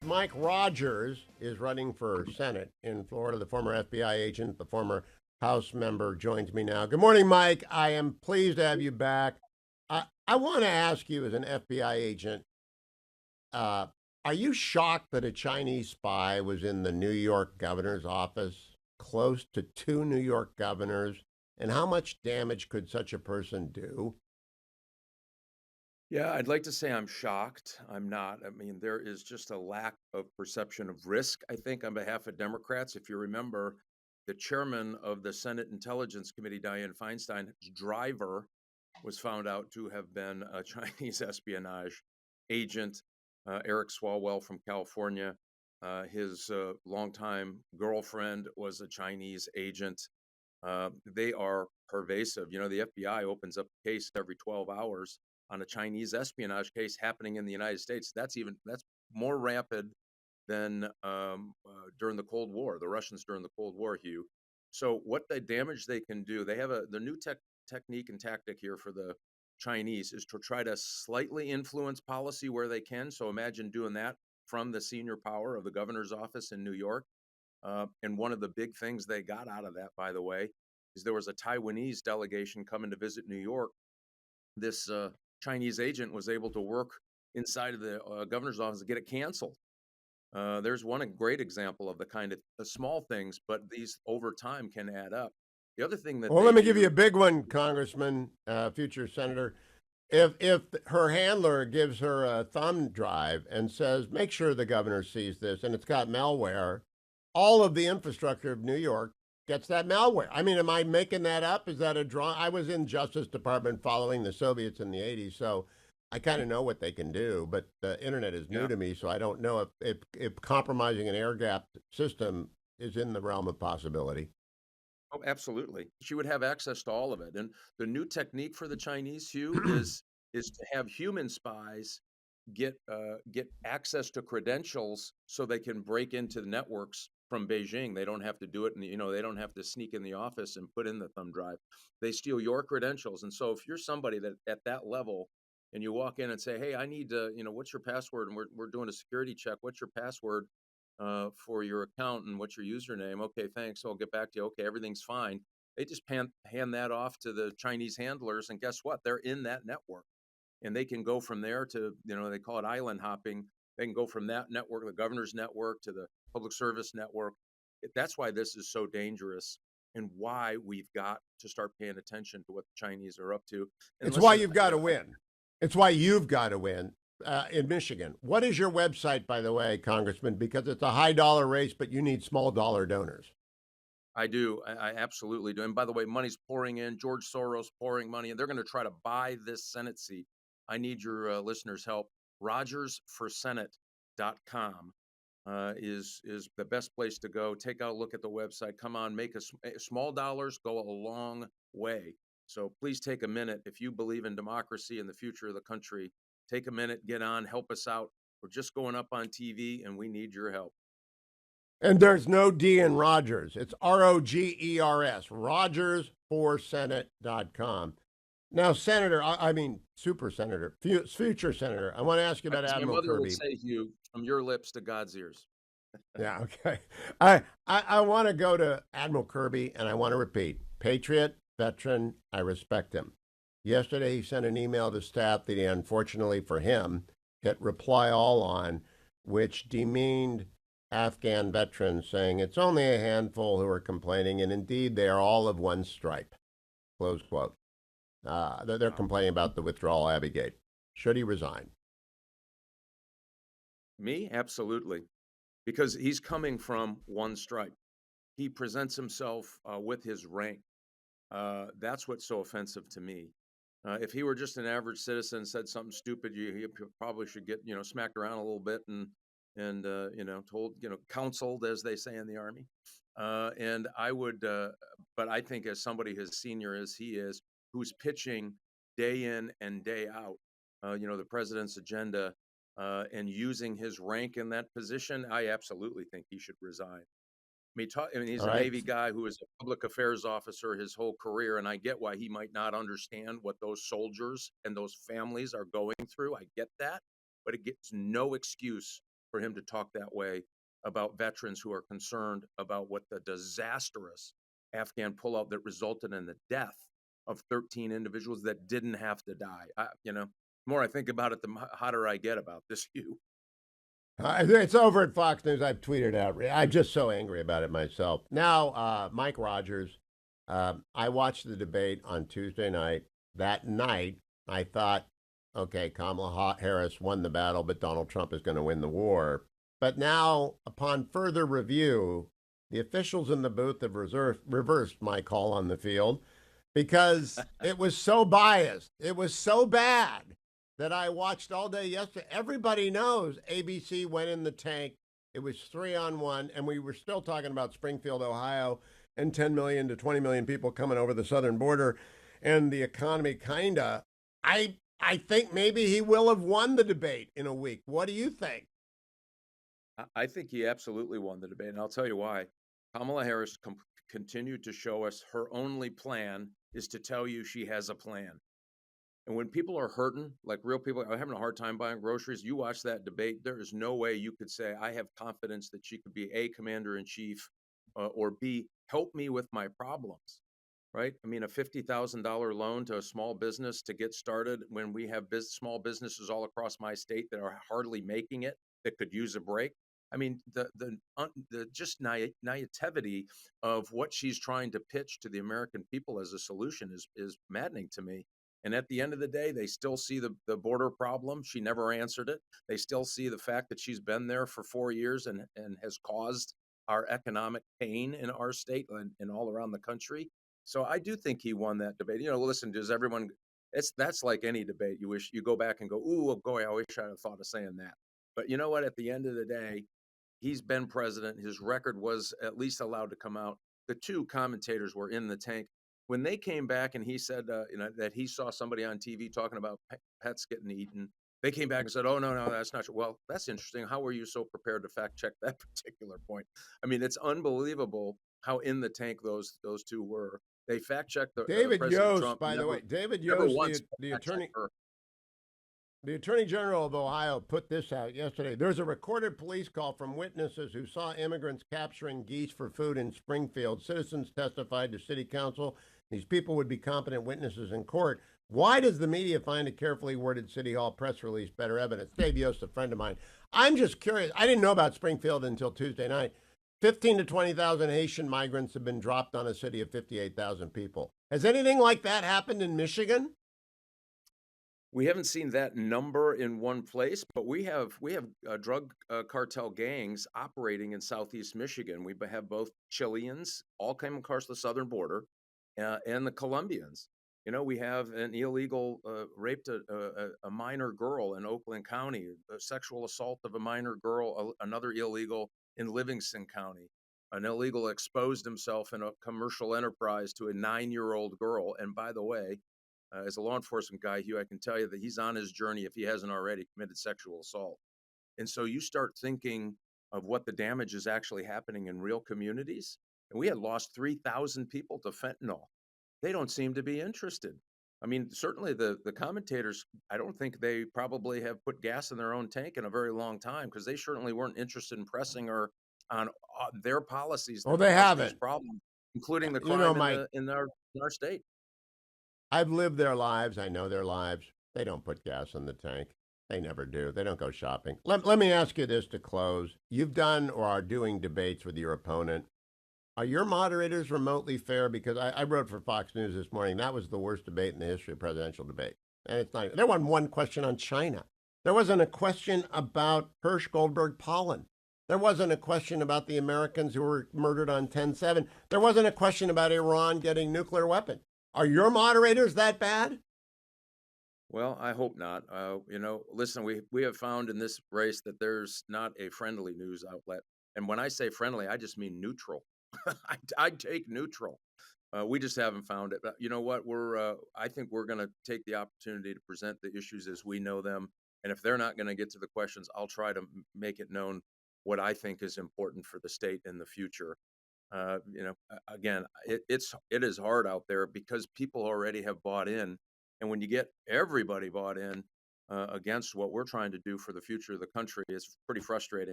Mike Rogers is running for Senate in Florida. The former FBI agent, the former House member, joins me now. Good morning, Mike. I am pleased to have you back. I want to ask you, as an FBI agent, are you shocked that a Chinese spy was in the New York governor's office, close to two New York governors? And how much damage could such a person do? Yeah, I'd like to say I'm shocked. I'm not. I mean, there is just a lack of perception of risk, I think, on behalf of Democrats. If you remember, the chairman of the Senate Intelligence Committee, Dianne Feinstein's driver, was found out to have been a Chinese espionage agent, Eric Swalwell from California. His longtime girlfriend was a Chinese agent. They are pervasive. You know, the FBI opens up a case every 12 hours on a Chinese espionage case happening in the United States. That's more rapid than during the Cold War, the Russians during the Cold War, Hugh. So what the damage they can do, they have the new technique and tactic here for the Chinese is to try to slightly influence policy where they can. So imagine doing that from the senior power of the governor's office in New York. And one of the big things they got out of that, by the way, is there was a Taiwanese delegation coming to visit New York. This Chinese agent was able to work inside of the governor's office to get it canceled. There's one great example of the kind of the small things, but these over time can add up. The other thing that Well, they let me give you a do, big one, Congressman, future Senator. If her handler gives her a thumb drive and says, "Make sure the governor sees this," and it's got malware, all of the infrastructure of New York gets that malware. I mean, am I making that up? Is that a draw? I was in Justice Department following the Soviets in the '80s, so I kind of know what they can do. But the internet is new yeah, to me, so I don't know if compromising an air-gapped system is in the realm of possibility. oh, absolutely, she would have access to all of it. And the new technique for the Chinese, Hugh, is to have human spies get access to credentials so they can break into the networks from Beijing. They don't have to do it, and they don't have to sneak in the office and put in the thumb drive. They steal your credentials, and so if you're somebody that at that level, and you walk in and say, "Hey, I need to, what's your password?" And we're doing a security check. What's your password for your account, and what's your username? Okay, thanks. I'll get back to you. Okay, everything's fine. They just hand that off to the Chinese handlers, and guess what? They're in that network and they can go from there to, they call it island hopping. They can go from that network, the governor's network, to the public service network. That's why this is so dangerous and why we've got to start paying attention to what the Chinese are up to. And It's why listen, you've got to win. It's why you've got to win in Michigan. What is your website, by the way, Congressman? Because it's a high dollar race, but you need small dollar donors. I do. I absolutely do. And by the way, money's pouring in. George Soros pouring money, and they're going to try to buy this Senate seat. I need your listeners' help. RogersForSenate.com is the best place to go. Take a look at the website. Come on, small dollars go a long way. So please take a minute. If you believe in democracy and the future of the country, take a minute, get on, help us out. We're just going up on TV, and we need your help. And there's no D in Rogers. It's Rogers, RogersForSenate.com. Now, Senator, I mean, Super Senator, future Senator, I want to ask you about As my Admiral mother would Kirby. say, Hugh, from your lips to God's ears. Yeah, okay. I want to go to Admiral Kirby, and I want to repeat, patriot, veteran, I respect him. Yesterday, he sent an email to staff that he, unfortunately for him, hit reply all on, which demeaned Afghan veterans, saying it's only a handful who are complaining, and indeed they are all of one stripe. Close quote. They're Wow. complaining about the withdrawal Abigate. Should he resign? Me? Absolutely. Because he's coming from one stripe. He presents himself with his rank. That's what's so offensive to me. If he were just an average citizen, said something stupid, he probably should get smacked around a little bit and told counseled, as they say in the army. And I would, but I think as somebody as senior as he is, who's pitching day in and day out, the president's agenda, and using his rank in that position, I absolutely think he should resign. I mean, he's All a right. Navy guy who is a public affairs officer his whole career, and I get why he might not understand what those soldiers and those families are going through. I get that, but it gets no excuse for him to talk that way about veterans who are concerned about what the disastrous Afghan pullout that resulted in the death of 13 individuals that didn't have to die. The more I think about it, the hotter I get about this, Hugh. It's over at Fox News. I've tweeted out. I'm just so angry about it myself. Now, Mike Rogers, I watched the debate on Tuesday night. That night, I thought, okay, Kamala Harris won the battle, but Donald Trump is going to win the war. But now, upon further review, the officials in the booth have reversed my call on the field because it was so biased. It was so bad that I watched all day yesterday. Everybody knows ABC went in the tank. It was 3-on-1, and we were still talking about Springfield, Ohio, and 10 million to 20 million people coming over the southern border, and the economy kinda. I think maybe he will have won the debate in a week. What do you think? I think he absolutely won the debate, and I'll tell you why. Kamala Harris continued to show us her only plan is to tell you she has a plan. And when people are hurting, like real people are having a hard time buying groceries, you watch that debate, there is no way you could say, I have confidence that she could be A, commander in chief, or B, help me with my problems, right? I mean, a $50,000 loan to a small business to get started when we have small businesses all across my state that are hardly making it, that could use a break. I mean, the just naivety of what she's trying to pitch to the American people as a solution is maddening to me. And at the end of the day, they still see the border problem. She never answered it. They still see the fact that she's been there for 4 years and has caused our economic pain in our state and all around the country. So I do think he won that debate. Listen, does everyone? That's like any debate. You wish you go back and go, "Ooh, boy, I wish I'd have thought of saying that." But you know what? At the end of the day, he's been president. His record was at least allowed to come out. The two commentators were in the tank when they came back, and he said, that he saw somebody on TV talking about pets getting eaten. They came back and said, "Oh, no, no, that's not true." Well, that's interesting. How were you so prepared to fact check that particular point? I mean, it's unbelievable how in the tank those two were. They fact checked the David President Yost, Trump. by the way, David Never Yost, once the fact checked attorney, her. the Attorney General of Ohio put this out yesterday. There's a recorded police call from witnesses who saw immigrants capturing geese for food in Springfield. Citizens testified to city council. These people would be competent witnesses in court. Why does the media find a carefully worded City Hall press release better evidence? Dave Yost, a friend of mine. I'm just curious. I didn't know about Springfield until Tuesday night. 15 to 20,000 Haitian migrants have been dropped on a city of 58,000 people. Has anything like that happened in Michigan? We haven't seen that number in one place, but we have drug cartel gangs operating in Southeast Michigan. We have both Chileans, all came across the southern border, and the Colombians. We have an illegal raped a minor girl in Oakland County, a sexual assault of a minor girl, another illegal in Livingston County. An illegal exposed himself in a commercial enterprise to a 9-year-old girl. And by the way, as a law enforcement guy, Hugh, I can tell you that he's on his journey if he hasn't already committed sexual assault. And so you start thinking of what the damage is actually happening in real communities. And we had lost 3,000 people to fentanyl. They don't seem to be interested. I mean, certainly the commentators, I don't think they probably have put gas in their own tank in a very long time because they certainly weren't interested in pressing her on their policies Oh, that they caused these haven't. problems, including the You know, crime Mike, in our state. I've lived their lives. I know their lives. They don't put gas in the tank. They never do. They don't go shopping. Let me ask you this to close. You've done or are doing debates with your opponent. Are your moderators remotely fair? Because I wrote for Fox News this morning. That was the worst debate in the history of presidential debate. And it's not. There wasn't one question on China. There wasn't a question about Hirsch Goldberg pollen. There wasn't a question about the Americans who were murdered on 10/7. There wasn't a question about Iran getting nuclear weapons. Are your moderators that bad? Well, I hope not. Listen, we have found in this race that there's not a friendly news outlet. And when I say friendly, I just mean neutral. I take neutral. We just haven't found it. But you know what? I think we're going to take the opportunity to present the issues as we know them. And if they're not going to get to the questions, I'll try to make it known what I think is important for the state in the future. Again, it is hard out there because people already have bought in, and when you get everybody bought in, against what we're trying to do for the future of the country is pretty frustrating.